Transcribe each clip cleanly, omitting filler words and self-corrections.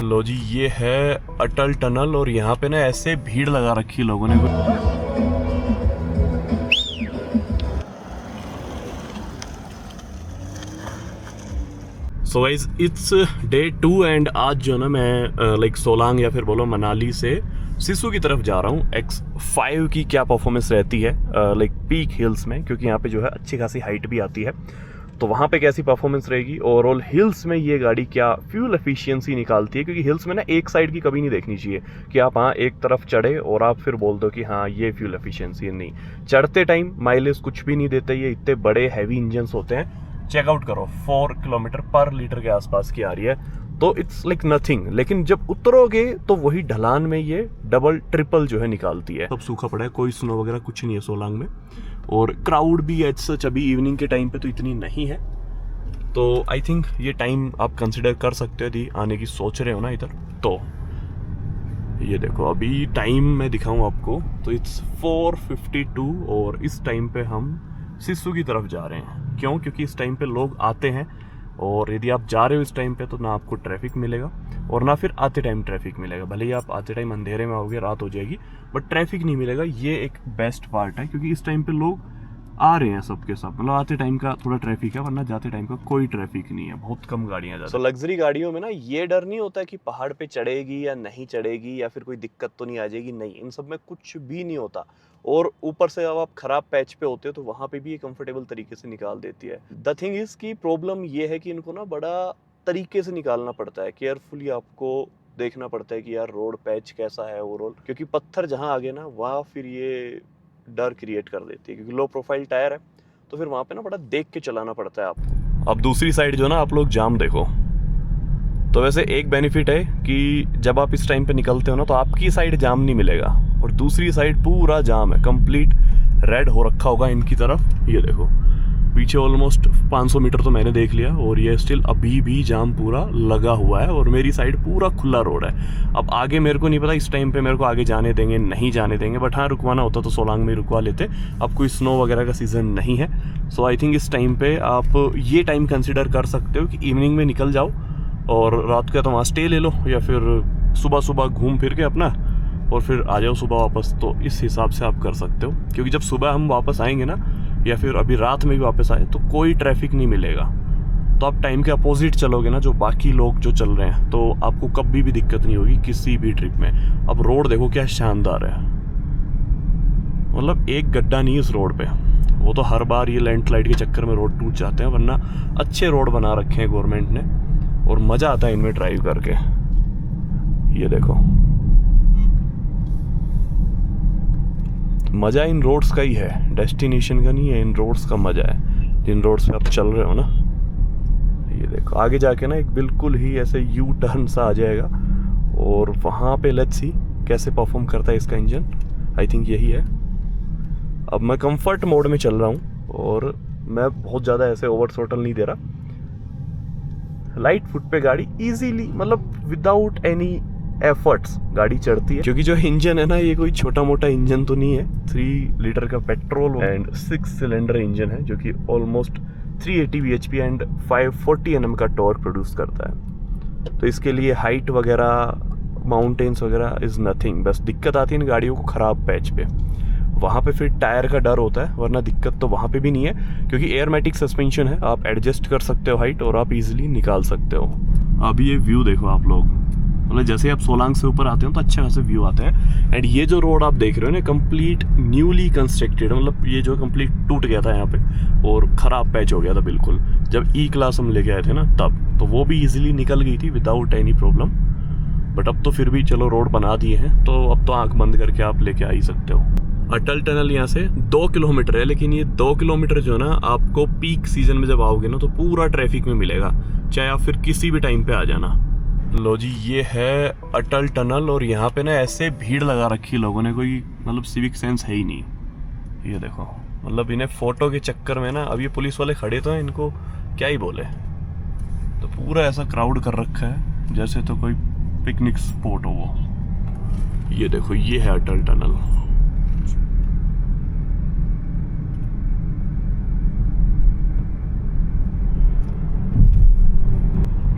लो जी, ये है अटल टनल और यहाँ पे ना ऐसे भीड़ लगा रखी है लोगों ने। So guys, it's day 2 and आज जो ना मैं लाइक सोलांग या फिर बोलो मनाली से सिसु की तरफ जा रहा हूँ। X5 की क्या परफॉर्मेंस रहती है लाइक पीक हिल्स में, क्योंकि यहाँ पे जो है अच्छी खासी हाइट भी आती है, तो वहाँ पे कैसी परफॉर्मेंस रहेगी। ओवरऑल हिल्स में ये गाड़ी क्या फ्यूल एफिशिएंसी निकालती है, क्योंकि हिल्स में ना एक साइड की कभी नहीं देखनी चाहिए कि आप हाँ एक तरफ चढ़े और आप फिर बोल दो कि हाँ ये फ्यूल एफिशिएंसी है। नहीं, चढ़ते टाइम माइलेज कुछ भी नहीं देते, ये इतने बड़े हैवी इंजन्स होते हैं। चेकआउट करो, 4 किलोमीटर पर लीटर के आसपास की आ रही है, तो इट्स लाइक नथिंग। लेकिन जब उतरोगे तो वही ढलान में ये डबल ट्रिपल जो है निकालती है। सब सूखा पड़ा है, कोई स्नो वगैरह कुछ नहीं है सोलांग में, और क्राउड भी एज सच अभी इवनिंग के टाइम पे तो इतनी नहीं है। तो आई थिंक ये टाइम आप कंसिडर कर सकते हो यदि आने की सोच रहे हो ना इधर। तो ये देखो, अभी टाइम मैं दिखाऊं आपको तो इट्स 4:52 और इस टाइम पे हम सिसु की तरफ जा रहे हैं। क्यों? क्योंकि इस टाइम पे लोग आते हैं, और यदि आप जा रहे हो इस टाइम पे तो ना आपको ट्रैफिक मिलेगा और ना फिर आते टाइम ट्रैफिक मिलेगा। भले ही आप आते टाइम अंधेरे में आओगे, रात हो जाएगी, बट ट्रैफिक नहीं मिलेगा। ये एक बेस्ट पार्ट है, क्योंकि इस टाइम पे लोग आ रहे हैं सबके सब। मतलब आते टाइम का थोड़ा ट्रैफिक है, वरना जाते टाइम का कोई ट्रैफिक नहीं है, बहुत कम गाड़ियां जाती हैं। तो लग्जरी गाड़ियों में ना ये डर नहीं होता कि पहाड़ पे चढ़ेगी या नहीं चढ़ेगी, या फिर कोई दिक्कत तो नहीं आ जाएगी। नहीं, इन सब में कुछ भी नहीं होता। और ऊपर से अब आप खराब पैच पे होते हो तो वहां पे भी ये कंफर्टेबल तरीके से निकाल देती है। द थिंग इज की प्रॉब्लम ये है कि इनको ना बड़ा तरीके से निकालना पड़ता है, केयरफुली आपको देखना पड़ता है कि यार रोड पैच कैसा है ओवरऑल, क्योंकि पत्थर जहां आ गए ना वहां फिर ये डर क्रिएट कर देती है, क्योंकि लो प्रोफाइल टायर है, तो फिर वहां पे ना बड़ा देख के चलाना पड़ता है आपको। अब दूसरी साइड जो ना आप लोग जाम देखो, तो वैसे एक बेनिफिट है कि जब आप इस टाइम पे निकलते हो ना तो आपकी साइड जाम नहीं मिलेगा, और दूसरी साइड पूरा जाम है, कंप्लीट रेड हो रखा होगा इनकी तरफ। ये देखो पीछे ऑलमोस्ट 500 मीटर तो मैंने देख लिया, और ये स्टिल अभी भी जाम पूरा लगा हुआ है, और मेरी साइड पूरा खुला रोड है। अब आगे मेरे को नहीं पता इस टाइम पे मेरे को आगे जाने देंगे नहीं जाने देंगे, बट हाँ रुकवाना होता तो सोलांग में रुकवा लेते। अब कोई स्नो वगैरह का सीज़न नहीं है, सो आई थिंक इस टाइम पे आप ये टाइम कंसिडर कर सकते हो कि इवनिंग में निकल जाओ और रात का तो वहाँ स्टे ले लो, या फिर सुबह सुबह घूम फिर के अपना और फिर आ जाओ सुबह वापस। तो इस हिसाब से आप कर सकते हो, क्योंकि जब सुबह हम वापस आएंगे ना, या फिर अभी रात में भी वापस आए, तो कोई ट्रैफिक नहीं मिलेगा। तो आप टाइम के अपोजिट चलोगे ना जो बाकी लोग जो चल रहे हैं, तो आपको कभी भी दिक्कत नहीं होगी किसी भी ट्रिप में। अब रोड देखो क्या शानदार है, मतलब एक गड्ढा नहीं है इस रोड पे। वो तो हर बार ये लैंडस्लाइड के चक्कर में रोड टूट जाते हैं, वरना अच्छे रोड बना रखे हैं गवर्नमेंट ने, और मज़ा आता है इनमें ड्राइव करके। ये देखो, मज़ा इन रोड्स का ही है, डेस्टिनेशन का नहीं है, इन रोड्स का मज़ा है जिन रोड्स पे आप चल रहे हो ना। ये देखो आगे जाके ना एक बिल्कुल ही ऐसे यू टर्न सा आ जाएगा, और वहाँ पे लेट्स सी कैसे परफॉर्म करता है इसका इंजन। आई थिंक यही है। अब मैं कंफर्ट मोड में चल रहा हूँ, और मैं बहुत ज़्यादा ऐसे ओवर थ्रोटल नहीं दे रहा। लाइट फुट पे गाड़ी इजीली, मतलब विदाउट एनी एफर्ट्स गाड़ी चढ़ती है, क्योंकि जो इंजन है ना ये कोई छोटा मोटा इंजन तो नहीं है। 3 लीटर का पेट्रोल एंड 6 सिलेंडर इंजन है, जो कि ऑलमोस्ट 380 bhp एंड 540 Nm का टॉर्क प्रोड्यूस करता है। तो इसके लिए हाइट वगैरह, माउंटेन्स वगैरह इज नथिंग। बस दिक्कत आती है इन गाड़ियों को खराब पैच पे, वहाँ पे फिर टायर का डर होता है, वरना दिक्कत तो वहाँ पे भी नहीं है, क्योंकि एयरमेटिक सस्पेंशन है, आप एडजस्ट कर सकते हो हाइट, और आप इजीली निकाल सकते हो। अभी ये व्यू देखो आप लोग, मतलब जैसे आप सोलांग से ऊपर आते हो तो अच्छे खासे व्यू आते हैं। एंड ये जो रोड आप देख रहे हो ना कंप्लीट न्यूली कंस्ट्रक्टेड, मतलब ये जो कंप्लीट टूट गया था यहाँ पे और ख़राब पैच हो गया था बिल्कुल, जब ई क्लास हम लेके आए थे ना तब, तो वो भी ईजिली निकल गई थी विदाउट एनी प्रॉब्लम। बट अब तो फिर भी चलो रोड बना दिए हैं, तो अब तो आँख बंद करके आप लेके आ ही सकते हो। अटल टनल यहाँ से 2 किलोमीटर है, लेकिन ये 2 किलोमीटर जो ना आपको पीक सीजन में जब आओगे ना तो पूरा ट्रैफिक में मिलेगा, चाहे आप फिर किसी भी टाइम पे आ जाना। लो जी, ये है अटल टनल, और यहाँ पे ना ऐसे भीड़ लगा रखी लोगों ने, कोई मतलब सिविक सेंस है ही नहीं। ये देखो, मतलब इन्हें फोटो के चक्कर में ना, अब ये पुलिस वाले खड़े तो हैं, इनको क्या ही बोले। तो पूरा ऐसा क्राउड कर रखा है जैसे तो कोई पिकनिक स्पॉट हो वो। ये देखो, ये है अटल टनल।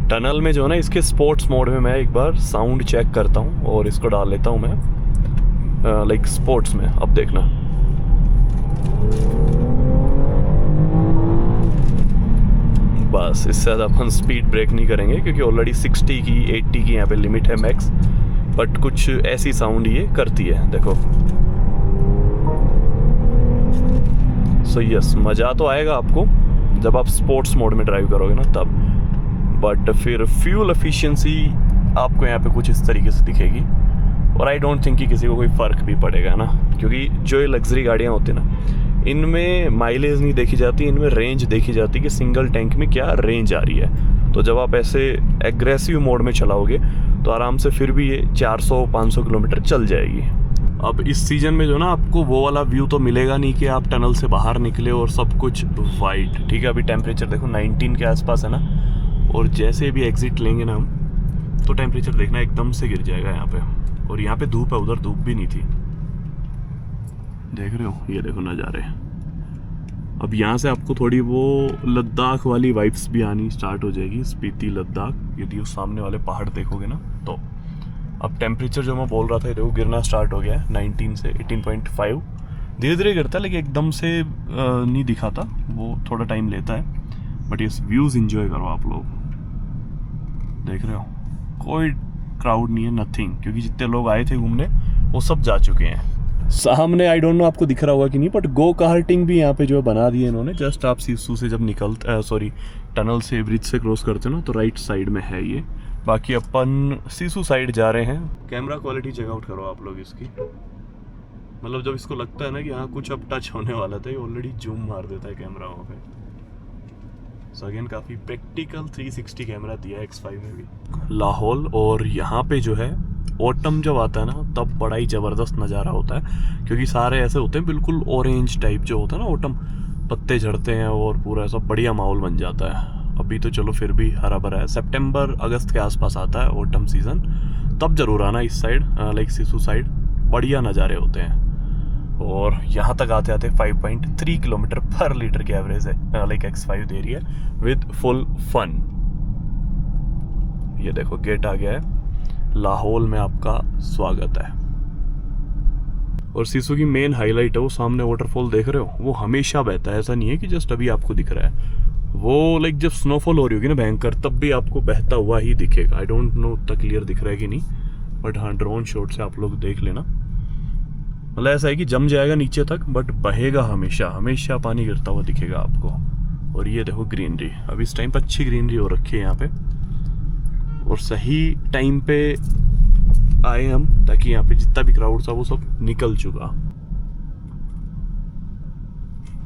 टनल में जो है ना, इसके स्पोर्ट्स मोड में मैं एक बार साउंड चेक करता हूँ और इसको डाल लेता हूँ मैं लाइक स्पोर्ट्स में। अब देखना, बस इससे ज़्यादा अपन स्पीड ब्रेक नहीं करेंगे क्योंकि ऑलरेडी 60 की 80 की यहाँ पे लिमिट है मैक्स, बट कुछ ऐसी साउंड ये करती है, देखो। सो यस, मज़ा तो आएगा आपको जब आप स्पोर्ट्स मोड में ड्राइव करोगे ना तब, बट फिर फ्यूल एफिशिएंसी आपको यहाँ पे कुछ इस तरीके से दिखेगी। और आई डोंट थिंक कि किसी को कोई फ़र्क भी पड़ेगा ना, क्योंकि जो ये लग्जरी गाड़ियाँ होती हैं ना, इनमें माइलेज नहीं देखी जाती, इनमें रेंज देखी जाती कि सिंगल टैंक में क्या रेंज आ रही है। तो जब आप ऐसे एग्रेसिव मोड में चलाओगे तो आराम से फिर भी ये 400-500 किलोमीटर चल जाएगी। अब इस सीज़न में जो ना आपको वो वाला व्यू तो मिलेगा नहीं कि आप टनल से बाहर निकले और सब कुछ वाइट, ठीक है। अभी टेम्परेचर देखो 19 के आसपास है ना, और जैसे भी एग्जिट लेंगे ना हम तो टेम्परेचर देखना एकदम से गिर जाएगा यहाँ पे। और यहाँ पे धूप है, उधर धूप भी नहीं थी, देख रहे हो, ये देखो नज़ारे। अब यहाँ से आपको थोड़ी वो लद्दाख वाली वाइब्स भी आनी स्टार्ट हो जाएगी, स्पीति लद्दाख, यदि उस सामने वाले पहाड़ देखोगे ना तो। अब टेम्परेचर जो मैं बोल रहा था, देखो गिरना स्टार्ट हो गया है 19 से 18.5, धीरे धीरे गिरता है लेकिन एकदम से नहीं दिखाता, वो थोड़ा टाइम लेता है। बट ये व्यूज़ इंजॉय करो आप लोग, देख रहे हो कोई क्राउड नहीं है, नथिंग, क्योंकि जितने लोग आए थे घूमने वो सब जा चुके हैं। सामने आई डोंट नो आपको दिख रहा होगा कि नहीं, बट गो कार्टिंग भी यहाँ पे जो है बना दी है इन्होंने। जस्ट आप सिसु से जब निकलते सॉरी टनल से ब्रिज से क्रॉस करते हो ना तो राइट साइड में है ये। बाकी अपन सिसु साइड जा रहे हैं। कैमरा क्वालिटी चेकआउट करो आप लोग इसकी, मतलब जब इसको लगता है ना कि हाँ कुछ अब टच होने वाला था, ये ऑलरेडी जूम मार देता है कैमरा वहाँ पे। सो अगेन काफ़ी प्रैक्टिकल 360 कैमरा दिया है X5 में भी। लाहौल, और यहाँ पे जो है ऑटम जब आता है ना तब बड़ा ही ज़बरदस्त नज़ारा होता है, क्योंकि सारे ऐसे होते हैं बिल्कुल ऑरेंज टाइप जो होता है ना ऑटम, पत्ते झड़ते हैं और पूरा ऐसा बढ़िया माहौल बन जाता है। अभी तो चलो फिर भी हरा भरा है, सितंबर अगस्त के आसपास आता है ऑटम सीज़न, तब ज़रूर आना इस साइड लाइक सिसु साइड, बढ़िया नज़ारे होते हैं। और यहाँ तक आते आते 5.3 किलोमीटर पर लीटर की एवरेज है लाइक X5 दे रही है विद फुल फन। ये देखो गेट आ गया है, लाहौल में आपका स्वागत है। और सिसु की मेन हाईलाइट है वो सामने वाटरफॉल देख रहे हो, वो हमेशा बहता है, ऐसा नहीं है कि जस्ट अभी आपको दिख रहा है। वो लाइक जब स्नोफॉल हो रही होगी ना भयंकर, तब भी आपको बहता हुआ ही दिखेगा। आई डोंट नो उतना क्लियर दिख रहा है कि नहीं, बट हाँ ड्रोन शॉट से आप लोग देख लेना। मतलब ऐसा है कि जम जाएगा नीचे तक, बट बहेगा हमेशा, हमेशा पानी गिरता हुआ दिखेगा आपको। और ये देखो ग्रीनरी, अब इस टाइम पर अच्छी ग्रीनरी हो रखी है यहाँ पे, और सही टाइम पे आए हम ताकि यहाँ पे जितना भी क्राउड था वो सब निकल चुका।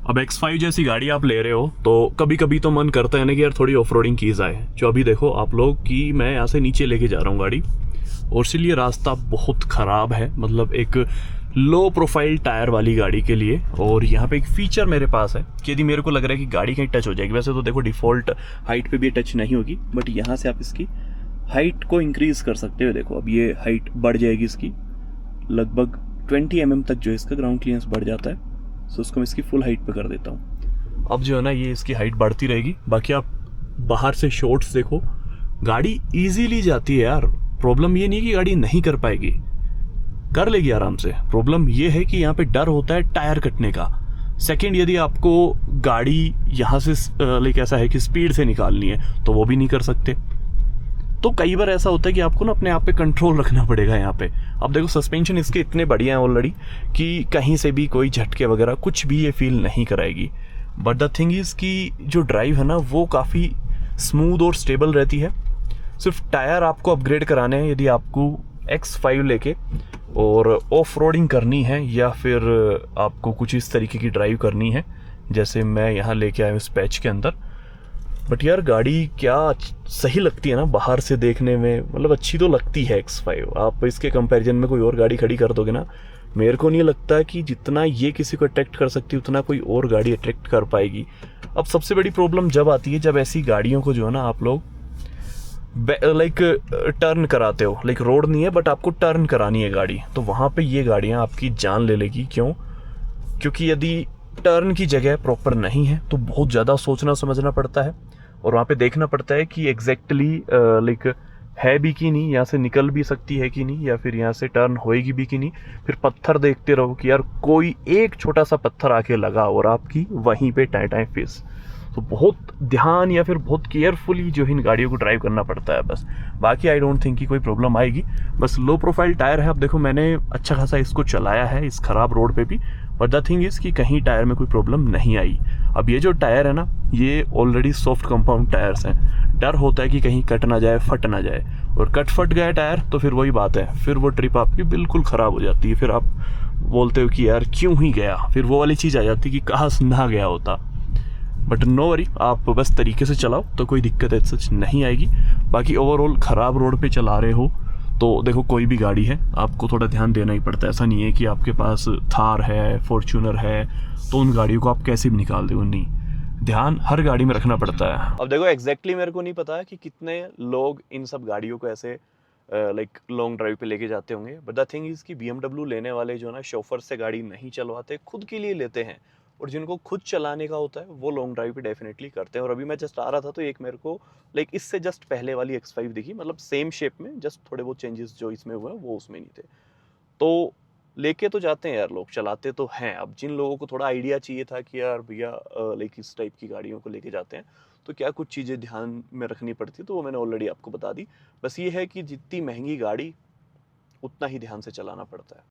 अब X5 जैसी गाड़ी आप ले रहे हो तो कभी कभी तो मन करता है ना कि यार थोड़ी ऑफ रोडिंग की जाए। जो अभी देखो आप लोग कि मैं यहाँ से नीचे लेके जा रहा हूँ गाड़ी, और इसलिए रास्ता बहुत ख़राब है, मतलब एक लो प्रोफाइल टायर वाली गाड़ी के लिए। और यहाँ पे एक फीचर मेरे पास है कि यदि मेरे को लग रहा है कि गाड़ी कहीं टच हो जाएगी, वैसे तो देखो डिफ़ॉल्ट हाइट पे भी टच नहीं होगी, बट यहाँ से आप इसकी हाइट को इंक्रीज़ कर सकते हो। देखो अब ये हाइट बढ़ जाएगी इसकी, लगभग 20 mm तक जो इसका ग्राउंड क्लियरेंस बढ़ जाता है। सो उसको मैं इसकी फुल हाइट पे कर देता हूँ। अब जो है ना ये इसकी हाइट बढ़ती रहेगी। बाकी आप बाहर से शॉट्स देखो, गाड़ी ईजीली जाती है यार। प्रॉब्लम ये नहीं कि गाड़ी नहीं कर पाएगी, कर लेगी आराम से। प्रॉब्लम ये है कि यहाँ पे डर होता है टायर कटने का। सेकंड, यदि आपको गाड़ी यहाँ से लाइक ऐसा है कि स्पीड से निकालनी है तो वो भी नहीं कर सकते। तो कई बार ऐसा होता है कि आपको ना अपने आप पे कंट्रोल रखना पड़ेगा यहाँ पे। अब देखो सस्पेंशन इसके इतने बढ़िया हैं ऑलरेडी कि कहीं से भी कोई झटके वगैरह कुछ भी ये फील नहीं कराएगी। बट द थिंग इज़ कि जो ड्राइव है ना वो काफ़ी स्मूथ और स्टेबल रहती है। सिर्फ टायर आपको अपग्रेड कराने हैं यदि आपको X5 लेके और ऑफ रोडिंग करनी है, या फिर आपको कुछ इस तरीके की ड्राइव करनी है जैसे मैं यहाँ लेके आया हूँ इस पैच के अंदर। बट यार गाड़ी क्या सही लगती है ना बाहर से देखने में, मतलब अच्छी तो लगती है X5। आप इसके कंपैरिजन में कोई और गाड़ी खड़ी कर दोगे ना, मेरे को नहीं लगता कि जितना ये किसी को अट्रैक्ट कर सकती है उतना कोई और गाड़ी अट्रैक्ट कर पाएगी। अब सबसे बड़ी प्रॉब्लम जब आती है जब ऐसी गाड़ियों को जो है ना आप लोग लाइक टर्न कराते हो, लाइक रोड नहीं है बट आपको टर्न करानी है गाड़ी, तो वहाँ पे ये गाड़ियाँ आपकी जान ले लेगी। क्यों? क्योंकि यदि टर्न की जगह प्रॉपर नहीं है तो बहुत ज़्यादा सोचना समझना पड़ता है। और वहाँ पे देखना पड़ता है कि एग्जैक्टली लाइक है भी कि नहीं, यहाँ से निकल भी सकती है कि नहीं, या फिर यहाँ से टर्न होएगी भी कि नहीं। फिर पत्थर देखते रहो कि यार कोई एक छोटा सा पत्थर आके लगा और आपकी वहीं पे टाई टाई फिस। तो बहुत ध्यान या फिर बहुत केयरफुली जो है इन गाड़ियों को ड्राइव करना पड़ता है बस। बाकी आई डोंट थिंक कि कोई प्रॉब्लम आएगी। बस लो प्रोफाइल टायर है। अब देखो मैंने अच्छा खासा इसको चलाया है इस ख़राब रोड पे भी, बट द थिंग इज़ कि कहीं टायर में कोई प्रॉब्लम नहीं आई। अब ये जो टायर है ना, ये ऑलरेडी सॉफ्ट कंपाउंड टायर्स हैं। डर होता है कि कहीं कट ना जाए, फट ना जाए, और कट फट गया टायर तो फिर वही बात है, फिर वो ट्रिप आपकी बिल्कुल ख़राब हो जाती है। फिर आप बोलते हो कि यार क्यों ही गया, फिर वो वाली चीज़ आ जाती है कि काश ना गया होता। बट नो वरी, आप बस तरीके से चलाओ तो कोई दिक्कत है सच नहीं आएगी। बाकी ओवरऑल ख़राब रोड पे चला रहे हो तो देखो कोई भी गाड़ी है आपको थोड़ा ध्यान देना ही पड़ता है। ऐसा नहीं है कि आपके पास थार है, फॉर्च्यूनर है तो उन गाड़ियों को आप कैसे भी निकाल दो, नहीं, ध्यान हर गाड़ी में रखना पड़ता है। अब देखो एग्जैक्टली मेरे को नहीं पता कि कितने लोग इन सब गाड़ियों को ऐसे लाइक लॉन्ग ड्राइव पे लेके जाते होंगे, बट द थिंग इज़ कि BMW लेने वाले जो ना शोफर से गाड़ी नहीं चलवाते, खुद के लिए लेते हैं। और जिनको खुद चलाने का होता है वो लॉन्ग ड्राइव पे डेफिनेटली करते हैं। और अभी मैं जस्ट आ रहा था तो एक मेरे को लाइक इससे जस्ट पहले वाली X5 दिखी, मतलब सेम शेप में, जस्ट थोड़े बहुत चेंजेस जो इसमें हुए हैं वो उसमें नहीं थे। तो लेके तो जाते हैं यार लोग, चलाते तो हैं। अब जिन लोगों को थोड़ा आइडिया चाहिए था कि यार भैया लाइक इस टाइप की गाड़ियों को लेके जाते हैं तो क्या कुछ चीज़ें ध्यान में रखनी पड़ती है, तो वो मैंने ऑलरेडी आपको बता दी। बस ये है कि जितनी महंगी गाड़ी उतना ही ध्यान से चलाना पड़ता है।